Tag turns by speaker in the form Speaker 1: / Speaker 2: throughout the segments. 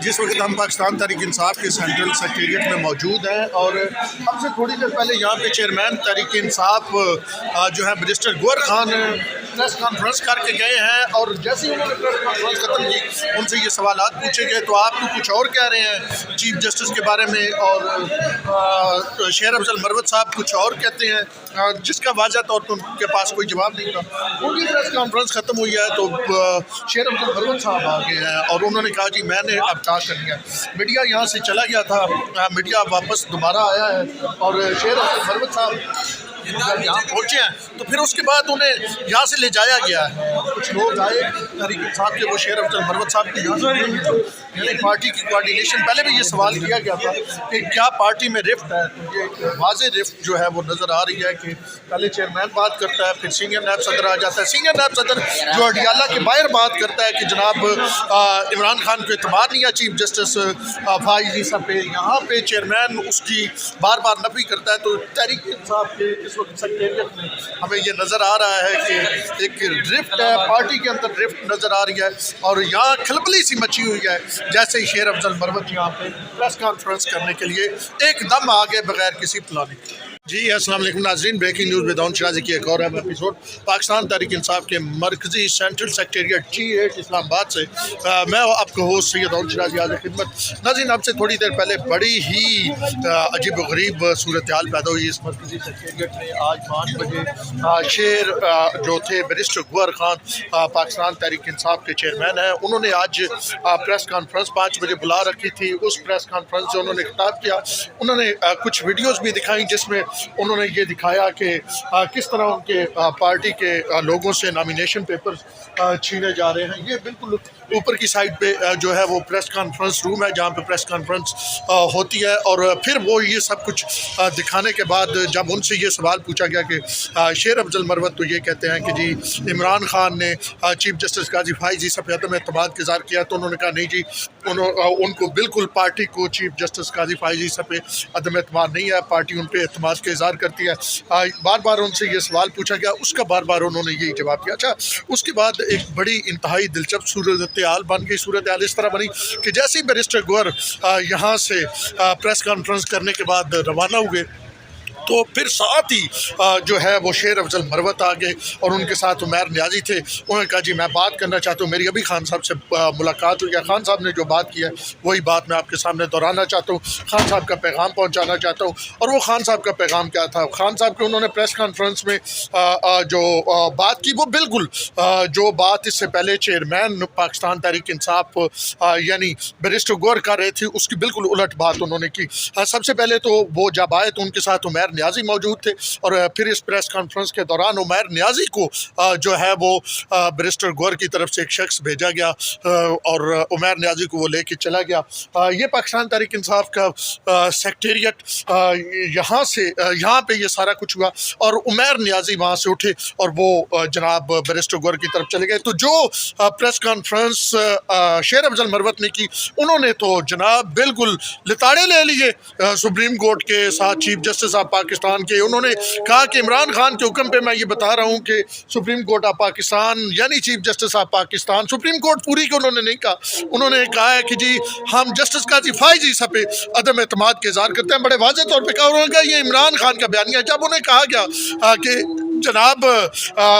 Speaker 1: जिस वक्त हम पाकिस्तान तहरीक इंसाफ के सेंट्रल सेक्रेटेरिएट में मौजूद हैं और अब से थोड़ी देर पहले यहाँ पे चेयरमैन तहरीक इंसाफ जो है minister Gohar Khan press conference करके गए हैं और जैसे ही उन्होंने प्रेस कॉन्फ्रेंस ख़त्म की उनसे ये सवालात पूछे गए तो आप तो कुछ और कह रहे हैं चीफ जस्टिस के बारे में और शेर अफजल मरवत साहब कुछ और कहते हैं जिसका वाज़ह तौर पर उनके पास कोई जवाब नहीं था। उनकी प्रेस कॉन्फ्रेंस ख़त्म हुई है तो शेर अफजल मरवत साहब आ गए हैं और उन्होंने कहा जी मैंने अब क्या कर लिया। मीडिया यहाँ से चला गया था, मीडिया वापस दोबारा आया है और शेर अफजल मरवत साहब यहाँ पहुँचे हैं तो फिर उसके बाद उन्हें यहाँ से ले जाया गया है। कुछ लोग आए तहरीक इंसाफ के, वो शेर अफजल मरवत साहब के यहाँ पार्टी की कोऑर्डिनेशन, पहले भी ये सवाल किया गया था कि क्या पार्टी में रिफ्ट है, तो ये वाज़ेह रिफ्ट जो है वो नज़र आ रही है कि पहले चेयरमैन बात करता है फिर सीनियर नायब सदर आ जाता है। सीनियर नायब सदर जो अडियाला के बाहर बात करता है कि जनाब इमरान खान को एतमाद नहीं है चीफ जस्टिस फाइज ईसा पे, यहाँ पे चेयरमैन उसकी बार बार नफी करता है। तो तहरीक इंसाफ के इस वक्त सेक्रेटेरिएट में हमें ये नज़र आ रहा है कि एक रिफ्ट है, पार्टी के अंदर रिफ्ट नज़र आ रही है और यहाँ खलबली सी मची हुई है। जैसे ही शेर अफजल मरवत यहाँ पे प्रेस कॉन्फ्रेंस करने के लिए एकदम आ गए बगैर किसी प्लानिंग के। जी अस्सलाम वालेकुम नाज़रीन, ब्रेकिंग न्यूज़ विद शिराज़ी की एक और एपिसोड पाकिस्तान तहरीक इंसाफ के मरकज़ी सेंट्रल सेक्रेटेरिएट G8 इस्लामाबाद से मैं आपको होस्ट सैयद शिराज़ी आज खिदमत। नाज़रीन आपसे थोड़ी देर पहले बड़ी ही अजीब व गरीब सूरत हाल पैदा हुई इस मरकज़ी सेक्रेटेरिएट में। आज 5 बजे शेर जो थे बैरिस्टर गौहर खान पाकिस्तान तहरीक इंसाफ के चेयरमैन हैं, उन्होंने आज प्रेस कॉन्फ्रेंस 5 बजे बुला रखी थी। उस प्रेस कॉन्फ्रेंस से उन्होंने खिताब किया, उन्होंने कुछ वीडियोज़ भी दिखाई जिसमें उन्होंने ये दिखाया कि किस तरह उनके पार्टी के लोगों से नॉमिनेशन पेपर छीने जा रहे हैं। ये बिल्कुल ऊपर की साइड पे जो है वो प्रेस कॉन्फ्रेंस रूम है जहाँ पे प्रेस कॉन्फ्रेंस होती है और फिर वो ये सब कुछ दिखाने के बाद जब उनसे ये सवाल पूछा गया कि शेर अफजल मरवत तो ये कहते हैं कि जी इमरान खान ने चीफ जस्टिस काजी फाइज ईसा पे अदम एतमाद का इज़हार किया, तो उन्होंने कहा नहीं जी उनको बिल्कुल पार्टी को चीफ जस्टिस काजी फाइज ईसा पे अदम एतमाद नहीं है, पार्टी उन पर एतमाद का इज़हार करती है। बार बार उनसे ये सवाल पूछा गया, उसका बार बार उन्होंने यही जवाब दिया। अच्छा, उसके बाद एक बड़ी इंतहाई दिलचस्प सूरत हाल बन गई। सूरत हाल इस तरह बनी कि जैसे ही बैरिस्टर गौहर यहाँ से प्रेस कॉन्फ्रेंस करने के बाद रवाना हुए तो फिर साथ ही जो है वो शेर अफजल मरवत आ गए और उनके साथ उमैर नियाज़ी थे। उन्होंने कहा जी मैं बात करना चाहता हूँ, मेरी अभी खान साहब से मुलाकात हुई है, खान साहब ने जो बात की है वही बात मैं आपके सामने दोहराना चाहता हूँ, खान साहब का पैगाम पहुँचाना चाहता हूँ। और वो खान साहब का पैगाम क्या था? खान साहब के उन्होंने प्रेस कॉन्फ्रेंस में जो बात की वो बिल्कुल जो बात इससे पहले चेयरमैन पाकिस्तान तहरीक इंसाफ यानी बैरिस्टर गौहर कर रहे थे उसकी बिल्कुल उलट बात उन्होंने की। सबसे पहले तो वो जब आए तो उनके साथ उमैर नियाज़ी मौजूद थे और फिर इस प्रेस कॉन्फ्रेंस के दौरान उमैर नियाज़ी को जो है वो बैरिस्टर गौहर की तरफ से एक शख्स भेजा गया और उमैर नियाज़ी को वो लेके चला गया। ये पाकिस्तान तहरीक इंसाफ का सेक्रेटेरिएट यहाँ पे ये सारा कुछ हुआ और उमैर नियाज़ी वहाँ से उठे और वो जनाब बैरिस्टर गौहर की तरफ चले गए। तो जो प्रेस कॉन्फ्रेंस शेर अफजल मरवत ने की, उन्होंने तो जनाब बिल्कुल लिताड़े ले लिए सुप्रीम कोर्ट के साथ चीफ जस्टिस ऑफ पाकिस्तान के। उन्होंने कहा कि इमरान खान के हुक्म पे मैं ये बता रहा हूँ कि सुप्रीम कोर्ट ऑफ पाकिस्तान यानी chief justice of Pakistan, supreme court पूरी को उन्होंने नहीं कहा, उन्होंने कहा है कि जी हम जस्टिस काजी फाइज ईसा पे अदम एतमाद के इज़हार करते हैं। बड़े वाज़ेह तौर पे कहा, उन्होंने कहा ये इमरान खान का बयानिया। जब उन्हें कहा गया कि जनाब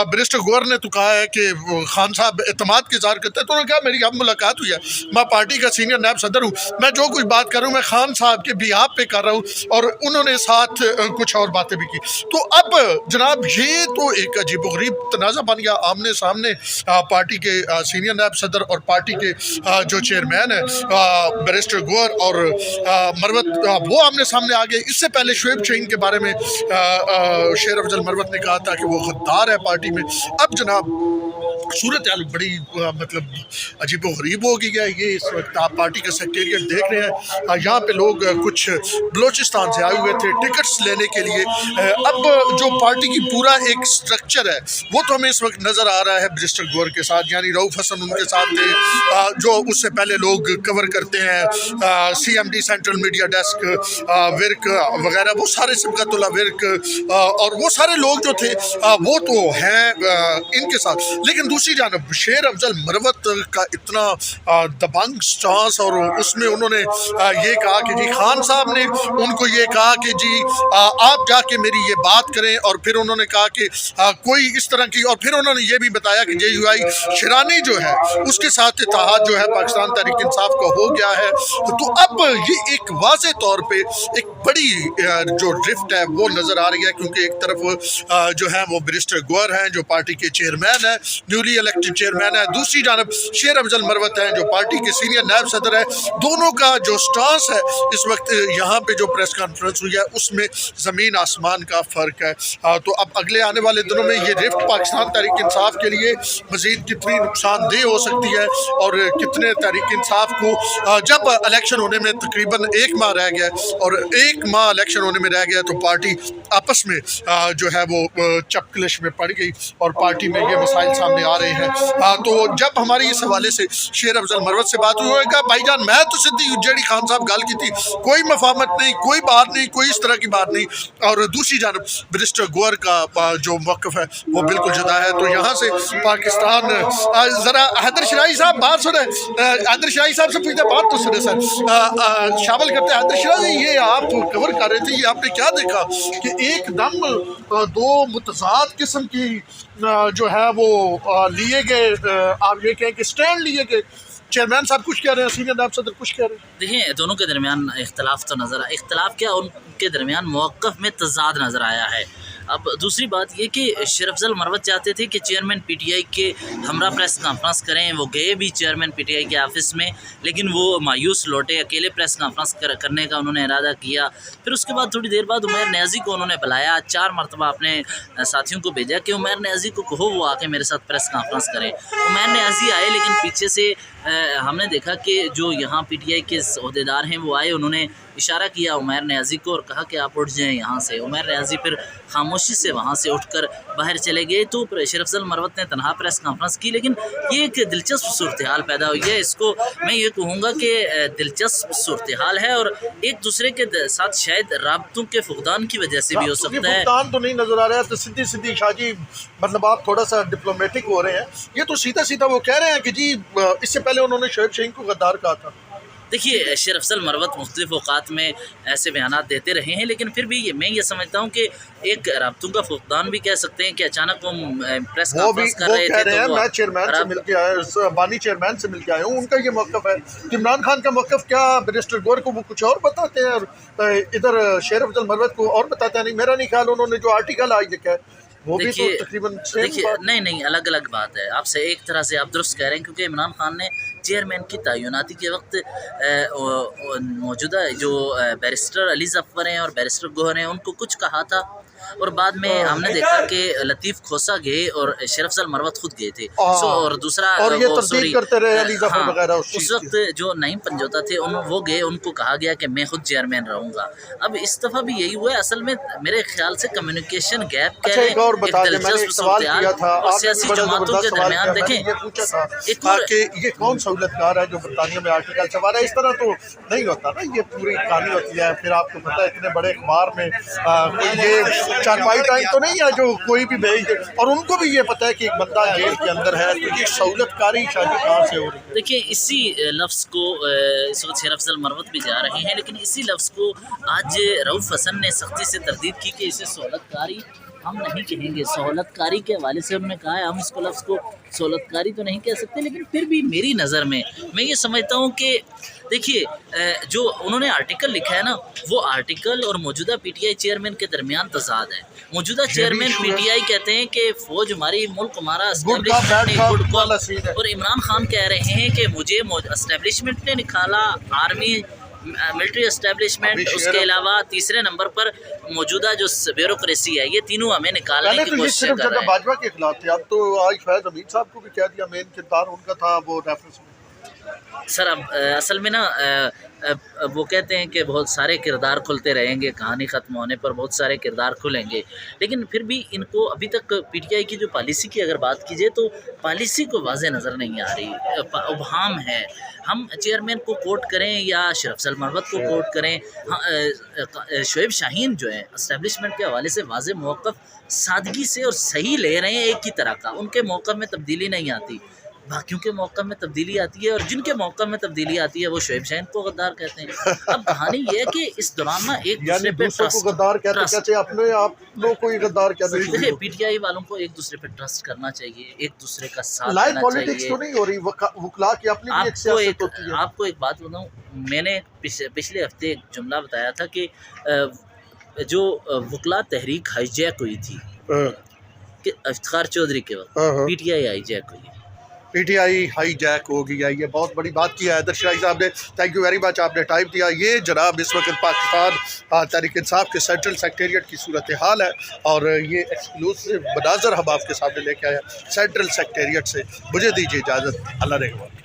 Speaker 1: बैरिस्टर गौहर ने तो कहा है कि खान साहब एतमाद के इज़हार करते हैं, तो उन्होंने कहा मेरी अब मुलाकात हुई है, मैं पार्टी का सीनियर नायब सदर हूँ, मैं जो कुछ बात कर रहा हूँ मैं खान साहब के बिहाफ पे कर रहा हूँ। और उन्होंने साथ कुछ और बातें भी की। तो अब जनाब ये तो एक अजीब व गरीब तनाज़ा बन गया आमने सामने पार्टी के सीनियर नायब सदर और पार्टी के जो चेयरमैन है बैरिस्टर गौहर और मरवत, वो आमने सामने आ गए। इससे पहले शुएब शाहीन के बारे में शेर अफजल मरवत ने कहा था कि वो गद्दार है पार्टी में। अब जनाब सूरत हाल बड़ी मतलब अजीब व गरीब हो गई है। ये इस वक्त आप पार्टी का सेक्रेटेरिएट देख रहे हैं, यहाँ पे लोग कुछ बलोचिस्तान से आए हुए थे टिकट्स लेने के लिए। अब जो पार्टी की पूरा एक स्ट्रक्चर है वो तो हमें इस वक्त नज़र आ रहा है बैरिस्टर गौहर के साथ, यानी रऊफ हसन उनके साथ थे, जो उससे पहले लोग कवर करते हैं CMD central media desk Virk वगैरह, वो सारे सिबकतुल्ला विर्क और वो सारे लोग जो थे वो तो हैं इनके साथ। लेकिन दूसरी जानब शेर अफजल मरवत का इतना दबंग स्टांस, और उसमें उन्होंने ये कहा कि जी खान साहब ने उनको ये कहा कि जी आप जाके मेरी ये बात करें, और फिर उन्होंने कहा कि कोई इस तरह की, और फिर उन्होंने ये भी बताया कि JUI शिरानी जो है उसके साथ इत्तेहाद जो है पाकिस्तान तहरीक इंसाफ का हो गया है। तो अब ये एक वाज़े तौर पे एक बड़ी जो ड्रिफ्ट है वो नज़र आ रही है, क्योंकि एक तरफ जो है वो बैरिस्टर गौहर हैं जो पार्टी के चेयरमैन है, न्यूली इलेक्टेड चेयरमैन है, दूसरी जानब शेर अफजल मरवत हैं जो पार्टी के सीनियर नायब सदर है। दोनों का जो स्टांस है इस वक्त यहाँ पे जो प्रेस कॉन्फ्रेंस हुई है उसमें ज़मीन आसमान का फ़र्क है। तो अब अगले आने वाले दिनों में ये रिफ्ट पाकिस्तान तहरीक इंसाफ के लिए मज़ीद कितनी नुकसानदेह हो सकती है, और कितने तहरीक इंसाफ को जब इलेक्शन होने में तकरीबन एक माह रह गया और एक माह इलेक्शन होने में रह गया तो पार्टी आपस में जो है वो चपकलिश में पड़ गई और पार्टी में ये मसाइल सामने आ रहे हैं। तो जब हमारी इस हवाले से शेर अफजल मरवत से बात हुई, होगा भाईजान मैं तो सिद्धी उज्जैनी खान साहब गल की थी, कोई मफामत नहीं, कोई बात नहीं, कोई इस तरह की बात नहीं, और दूसरी जानब बैरिस्टर गौहर का जो मौक़िफ़ है वो बिल्कुल जुदा है। तो यहाँ से पाकिस्तान ज़रा हैदर शराई साहब बात सुने, हैदर शराई साहब से पूछते बात तो सुने सर, शामिल करते हैं। हैदर शराई ये आप कवर कर रहे थे, ये आपने क्या देखा कि एकदम दो मुतज़ाद किस्म की जो है वो लिए गए, आप ये कहें कि स्टैंड लिए गए, चेयरमैन साहब कुछ कह रहे हैं, सीनियर नायब सदर कुछ कह रहे हैं।
Speaker 2: देखिए दोनों के दरमियान इख्तलाफ तो नज़र आया, इख्तलाफ क्या उनके दरमियान मौक़िफ़ में तज़ाद नज़र आया है। अब दूसरी बात ये कि शेर अफजल मरवत चाहते थे कि चेयरमैन PTI के हमरा प्रेस कॉन्फ्रेंस करें, वो गए भी चेयरमैन PTI के ऑफ़िस में, लेकिन वो मायूस लौटे, अकेले प्रेस कॉन्फ्रेंस करने का उन्होंने इरादा किया। फिर उसके बाद थोड़ी देर बाद उमैर न्याज़ी को उन्होंने बुलाया, 4 मरतबा अपने साथियों को भेजा कि उमैर न्याज़ी को कहो वो आके मेरे साथ प्रेस कॉन्फ्रेंस करें। उमैर न्याज़ी आए, लेकिन पीछे से हमने देखा कि जो यहाँ PTI के अहदेदार हैं वो आए, उन्होंने इशारा किया उमैर न्याज़ी को और कहा कि आप उठ जाएँ यहाँ से। उमैर न्याज़ी फिर खामोशी से वहाँ से उठकर बाहर चले गए। तो शेर अफजल मरवत ने तनहा प्रेस कॉन्फ्रेंस की, लेकिन ये एक दिलचस्प सूरत हाल पैदा हुई है। इसको मैं ये कहूँगा कि दिलचस्प सूरत हाल है और एक दूसरे के साथ शायद राबतों के फुकदान की वजह से भी हो सकता है।
Speaker 1: फुकदान तो नहीं नज़र आ रहा है, तो सीधी सीधी शाजी मतलब आप थोड़ा सा डिप्लोमेटिक हो रहे हैं। ये तो सीधा सीधा वो कह रहे हैं कि जी इससे पहले उन्होंने शोएब शहीन को गद्दार कहा था।
Speaker 2: देखिए शेर अफजल मरवत मुख्तलिफ औक़ात में ऐसे बयानात देते रहे हैं, लेकिन फिर भी मैं ये समझता हूँ कि एक राब्तों का फुकदान भी कह सकते हैं कि अचानक वो प्रेस कॉन्फ्रेंस कर रहे थे तो
Speaker 1: मैं चेयरमैन से मिल के आया, बानी चेयरमैन से मिल के आया हूँ, उनका ये मौक़िफ़ है। इमरान खान का मौक़िफ़ क्या, बैरिस्टर गौहर को वो कुछ और बताते हैं और इधर शेर अफजल मरवत को और बताते हैं। नहीं, मेरा नहीं ख्याल उन्होंने जो आर्टिकल आज लिखा है वो भी तो तकरीबन
Speaker 2: देखिए नहीं अलग अलग बात है। आपसे एक तरह से आप दुरुस्त कह रहे हैं, क्योंकि इमरान खान ने चेयरमैन की तैनाती के वक्त मौजूदा जो बैरिस्टर अली ज़फ़र हैं और बैरिस्टर गौहर हैं उनको कुछ कहा था, और बाद में हमने देखा कि लतीफ़ खोसा गए और शेर अफजल मरवत खुद गए थे। और दूसरा
Speaker 1: और ये तरदीद करते रहे अली ज़फ़र वगैरह।
Speaker 2: उस वक्त जो नईम पंजोता थे वो गए, उनको कहा गया कि मैं खुद चेयरमैन रहूँगा। अब इस दफ़ा भी यही हुआ है। असल में मेरे ख्याल से कम्युनिकेशन गैप कह रहे हैं, एक दिलचस्प सूरत-ए-हाल और सियासी जमातों के दरमियान देखें
Speaker 1: एक और कि ये कौन सहूलतकार है जो बरतानिया में आर्टिकल छपा रहा है। इस तरह तो नहीं होता ना, ये पूरी कहानी होती है। फिर आपको पता है इतने बड़े अखबार में ये चारपाई टाइम तो नहीं है जो कोई भी भेज दे, और उनको भी ये पता है कि एक बंदा जेल के अंदर है, तो ये सहूलतकारी शायद कहाँ से हो रही है।
Speaker 2: देखिए इसी लफ्ज़ को इस वक्त शेर अफजल मरवत भी जा रहे हैं, लेकिन इसी लफ्ज़ को आज रऊफ़ हसन ने सख्ती से तरदीद की कि इसे सहूलतकारी हम नहीं कहेंगे। सहूलतकारी के हवाले से उन्होंने कहा है हम इसको लफ्ज़ को सहूलतकारी तो नहीं कह सकते, लेकिन फिर भी मेरी नज़र में मैं ये समझता हूँ कि देखिए जो उन्होंने आर्टिकल लिखा है ना, वो आर्टिकल और मौजूदा PTI चेयरमैन के दरमियान तजाद है। मौजूदा चेयरमैन PTI कहते हैं कि फ़ौज हमारी, मुल्क हमारा, एस्टेब्लिशमेंट, और इमरान खान कह रहे हैं कि मुझे एस्टेब्लिशमेंट ने निकाला, आर्मी मिलिट्री एस्टेब्लिशमेंट, उसके अलावा तीसरे नंबर पर मौजूदा जो ब्यूरोक्रेसी है, ये तीनों हमें निकालने की कोशिश कर रहे हैं।
Speaker 1: भाजपा के खिलाफ थे, अब तो आज फैज़ हमीद साहब को भी कह दिया, मेन किरदार उनका था वो रेफरेंस में।
Speaker 2: سر اب اصل میں نا وہ کہتے ہیں کہ بہت سارے کردار کھلتے رہیں گے، کہانی ختم ہونے پر بہت سارے کردار کھلیں گے، لیکن پھر بھی ان کو ابھی تک پی ٹی آئی کی جو پالیسی کی اگر بات کیجیے تو پالیسی کو واضح نظر نہیں آ رہی، ابہام ہے۔ ہم چیئرمین کو کوٹ کریں یا شرف افضل مروت کو کوٹ کریں، شعیب شاہین جو ہیں اسٹیبلشمنٹ کے حوالے سے واضح موقف سادگی سے اور صحیح لے رہے ہیں، ایک ہی طرح کا، ان کے موقف میں تبدیلی نہیں آتی، باقیوں کے موقع میں تبدیلی آتی ہے، اور جن کے موقع میں تبدیلی آتی ہے وہ شعیب شاہین کو غدار کہتے ہیں۔ اب کہانی یہ ہے کہ اس دوران نا ایک دوسرے پہ
Speaker 1: دوسرے کو غدار کہتے ہیں، اپنے آپ لوگ کو ہی غدار کہتے ہیں۔
Speaker 2: دیکھیے پی ٹی آئی والوں کو ایک دوسرے پہ ٹرسٹ کرنا چاہیے، ایک دوسرے کا ساتھ
Speaker 1: لائف
Speaker 2: دینا
Speaker 1: پالیٹکس
Speaker 2: چاہیے۔
Speaker 1: تو نہیں ہو رہی، وکلاء کی اپنی بھی ایک سیاست ہوتی ہے۔
Speaker 2: آپ کو ایک بات بتاؤں، میں نے پچھلے ہفتے ایک جملہ بتایا تھا کہ جو وکلاء تحریک ہائی جیک ہوئی تھی کہ افتخار چودھری کے وقت، P T I hijack ہوئی،
Speaker 1: P T I hijack ہو گیا، یہ بہت بڑی بات کی ہے حیدر شرائی صاحب نے۔ تھینک یو ویری مچ، آپ نے ٹائم دیا۔ یہ جناب اس وقت پاکستان تحریک انصاف کے سینٹرل سیکریٹریٹ کی صورتحال ہے، اور یہ ایکسکلوسیو مناظر ہم آپ کے سامنے لے کے آئے ہیں سینٹرل سیکریٹریٹ سے۔ مجھے دیجیے اجازت، اللہ رحمت۔